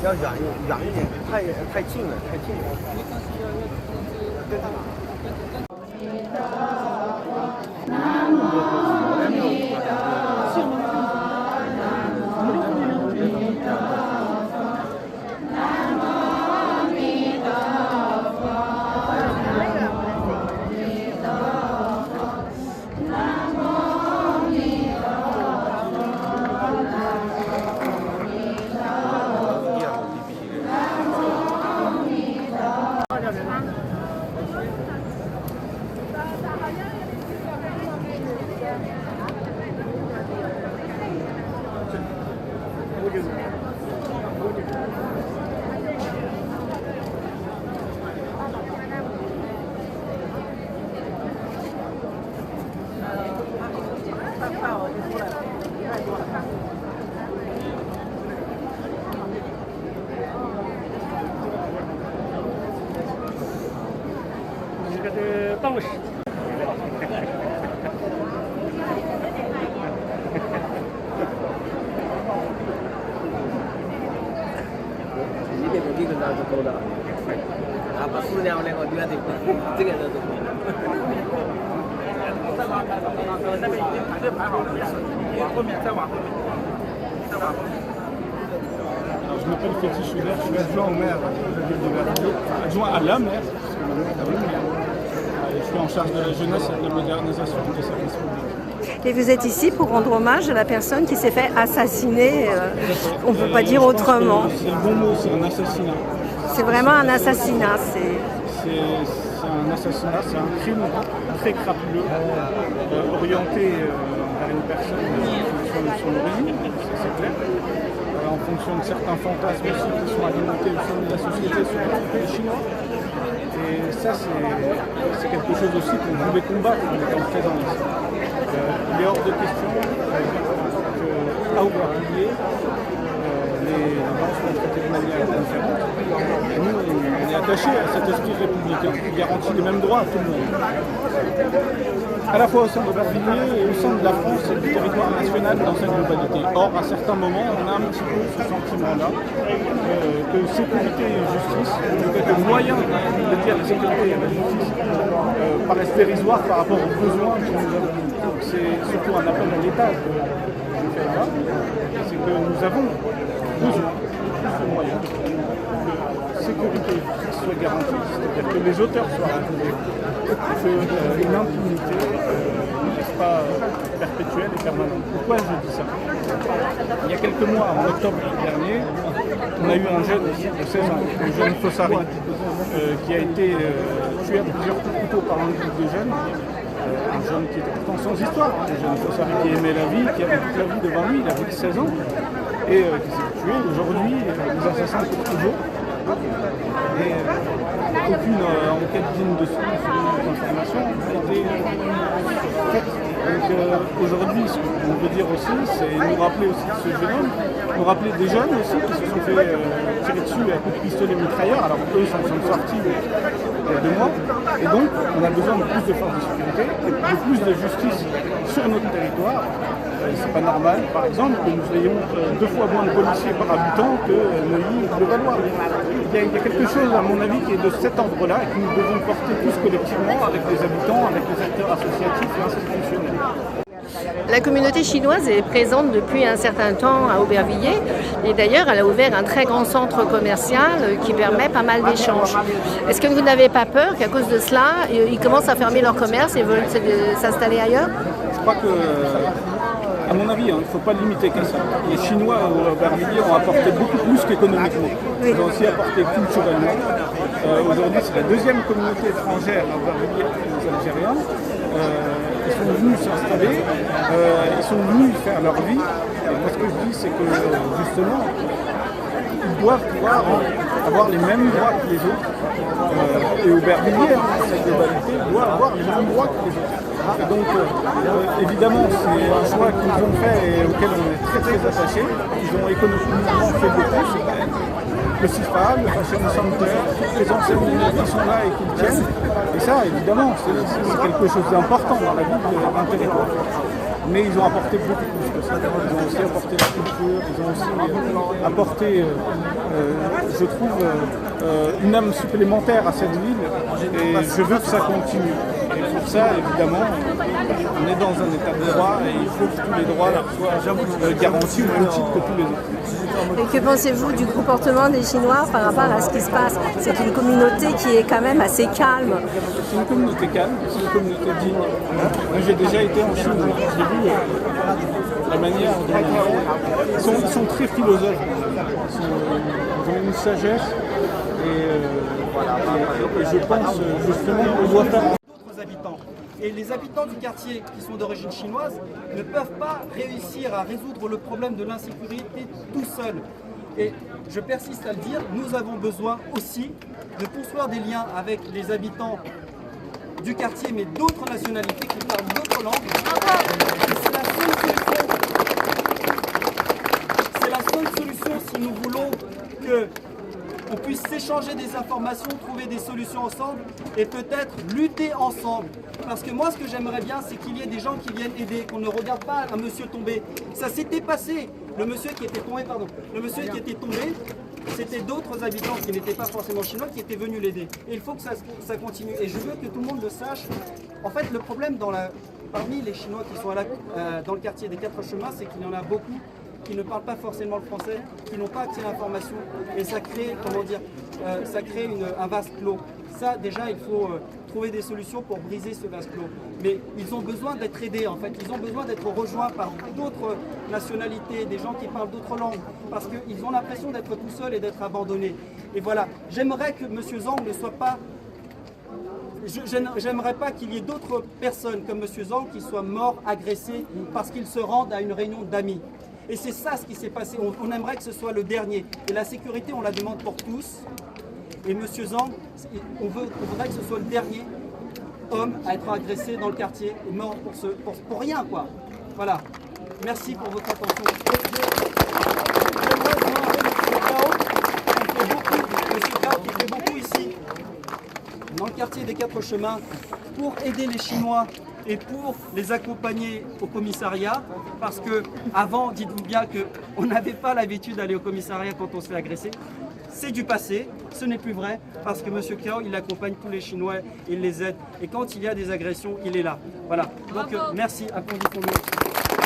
要远一点，太近了，太近了。这是道士。这个是够的，啊，把数量那个远点，这个是够的。那边已经排队排好了，往后面再往后面，再往后面。Je m'appelle Fétis Schuller, je suis adjoint au maire de la ville de Verviers, adjoint à la maire, parce que maintenant est maire. Je suis en charge de la jeunesse et de la modernisation des services publics. Et vous êtes ici pour rendre hommage à la personne qui s'est fait assassiner, on ne peut pas dire autrement. C'est le bon mot, c'est un assassinat. C'est vraiment un assassinat. C'est un assassinat, c'est un crime très crapuleux, orienté vers une personne en fonction de son origine, c'est clair. En fonction de certains fantasmes aussi qui sont alimentés au sein de la société sur les Chinois. Et ça, c'est quelque chose aussi qu'on voulait combattre en étant présent ici. Il est hors de question qu'à Aubervilliers, les gens soient traités de manière différente. Et nous, on est attachés à cet esprit républicain qui garantit les mêmes droits à tout le monde. À la fois au sein d'Aubervilliers et au sein de la France et du territoire national dans sa globalité. Or, à certains moments, on a un petit peu ce sentiment-là que sécurité et justice, que le moyen de dire la sécurité et la justice paraissent dérisoires par rapport aux besoins que nous avons. Donc c'est surtout un appel à l'État que je fais là, c'est que nous avons besoin de moyens que sécurité et justice soient garanties, c'est-à-dire que les auteurs soient rassurés, que l'impunité n'est pas perpétuelle et permanente. Pourquoi je dis ça? Il y a quelques mois, en octobre dernier, on a eu un jeune ici de 16 ans, le jeune Fossari, qui a été tué à plusieurs coups de couteau par un groupe de jeunes. Un jeune qui était pourtant sans histoire, un jeune Fossari qui aimait la vie, qui avait toute la vie devant lui, il avait 16 ans, et qui s'est tué. Aujourd'hui, les assassins courent toujours. Et aucune enquête digne de son information a été faite. Donc aujourd'hui, ce qu'on veut dire aussi, c'est nous rappeler aussi de ce jeune homme, nous rappeler des jeunes aussi qui se sont fait tirer dessus à coups de pistolet mitrailleur. Alors eux s'en sont sortis il y a 2 mois. Et donc on a besoin de plus de forces de sécurité et de plus de justice sur notre territoire. C'est pas normal, par exemple, que nous ayons 2 fois moins de policiers par habitant que Neuilly ou Levallois. Il y a quelque chose, à mon avis, qui est de cet ordre-là et que nous devons porter tous collectivement avec les habitants, avec les acteurs associatifs et institutionnels. La communauté chinoise est présente depuis un certain temps à Aubervilliers et d'ailleurs elle a ouvert un très grand centre commercial qui permet pas mal d'échanges. Est-ce que vous n'avez pas peur qu'à cause de cela, ils commencent à fermer leur commerce et veulent s'installer ailleurs? Je crois que, à mon avis, il ne faut pas limiter qu'à ça. Les Chinois à Aubervilliers ont apporté beaucoup plus qu'économiquement. Ils ont aussi apporté culturellement. Aujourd'hui, c'est la 2e communauté étrangère à Aubervilliers après les Algériens. Ils sont venus s'installer, ils sont venus faire leur vie. Et moi, ce que je dis, c'est que justement, ils doivent pouvoir avoir les mêmes droits que les autres. Et Aubervilliers, cette globalité, doit avoir les mêmes droits que les autres. Et donc, évidemment, c'est un choix qu'ils ont fait et auquel on est très très attachés. Ils ont économiquement fait beaucoup. Le CIFA, le Fashion Center, toutes les enseignes qui sont là et qui le tiennent. Et ça, évidemment, c'est quelque chose d'important dans la vie d'un territoire. mais ils ont apporté beaucoup plus que ça. Ils ont aussi apporté la culture, ils ont aussi apporté, je trouve, une âme supplémentaire à cette ville, et je veux que ça continue. Et pour ça, évidemment, on est dans un état de droit et il faut que tous les droits leur soient garantis au même titre que tous les autres. Et que pensez-vous du comportement des Chinois par rapport à ce qui se passe? C'est une communauté qui est quand même assez calme. C'est une communauté calme, c'est une communauté digne. Moi j'ai déjà été en Chine, j'ai vu la manière dont ils sont très philosophes. Ils ont une sagesse et je pense justement qu'on doit faire... Habitants. Et les habitants du quartier qui sont d'origine chinoise ne peuvent pas réussir à résoudre le problème de l'insécurité tout seuls. Et je persiste à le dire, nous avons besoin aussi de construire des liens avec les habitants du quartier, mais d'autres nationalités qui parlent d'autres langues. C'est la seule solution. C'est la seule solution si nous voulons que on puisse s'échanger des informations, trouver des solutions ensemble et peut-être lutter ensemble. Parce que moi, ce que j'aimerais bien, c'est qu'il y ait des gens qui viennent aider, qu'on ne regarde pas un monsieur tomber. Ça s'était passé. Le monsieur qui était tombé, c'était d'autres habitants qui n'étaient pas forcément chinois qui étaient venus l'aider. Et il faut que ça continue. Et je veux que tout le monde le sache. En fait, le problème parmi les Chinois qui sont dans le quartier des Quatre Chemins, c'est qu'il y en a beaucoup qui ne parlent pas forcément le français, qui n'ont pas accès à l'information, et ça crée, ça crée un vase clos. Ça, déjà, il faut trouver des solutions pour briser ce vase clos. Mais ils ont besoin d'être aidés, en fait. Ils ont besoin d'être rejoints par d'autres nationalités, des gens qui parlent d'autres langues, parce qu'ils ont l'impression d'être tout seuls et d'être abandonnés. Et voilà, j'aimerais que M. Zhang ne soit pas... J'aimerais pas qu'il y ait d'autres personnes comme M. Zhang qui soient morts, agressés, parce qu'ils se rendent à une réunion d'amis. Et c'est ça ce qui s'est passé. On aimerait que ce soit le dernier. Et la sécurité, on la demande pour tous. Et M. Zhang, on voudrait que ce soit le dernier homme à être agressé dans le quartier et mort pour rien, quoi. Voilà. Merci pour votre attention. M. Cao qui fait beaucoup ici, dans le quartier des Quatre Chemins, pour aider les Chinois et pour les accompagner au commissariat, parce que avant, dites-vous bien qu'on n'avait pas l'habitude d'aller au commissariat quand on se fait agresser. C'est du passé, ce n'est plus vrai, parce que M. Cao, il accompagne tous les Chinois, il les aide, et quand il y a des agressions, il est là. Voilà, donc merci, applaudissons-le.